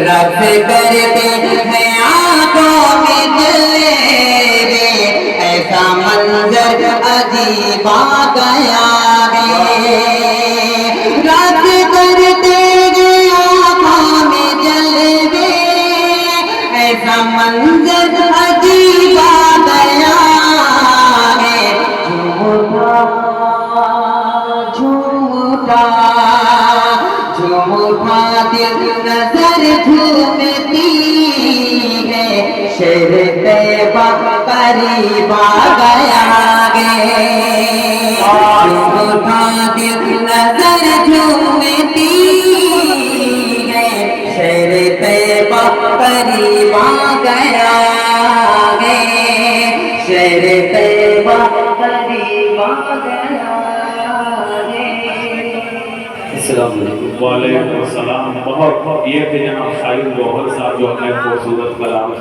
رب کرتے ہیں آنکھوں میں جلوے، ایسا منظر عجیب آ گیا ہے۔ رب کرتے ہیں آنکھوں میں جلوے، ایسا منظر عجیب آ گیا ہے۔ جھوٹا جھوٹا جھوٹا دل نظر جھومتی ہے، شہر طیبہ قریب آ گیا ہے۔ جھوٹا دل نظر جھومتی ہے، شہر طیبہ قریب آ گیا ہے، شہر طیبہ قریب آ گیا ہے۔ السلام علیکم۔ وعلیکم السلام۔ بہت یہ تھے جناب شاہد گوہر صاحب جو اپنے خوبصورت کلام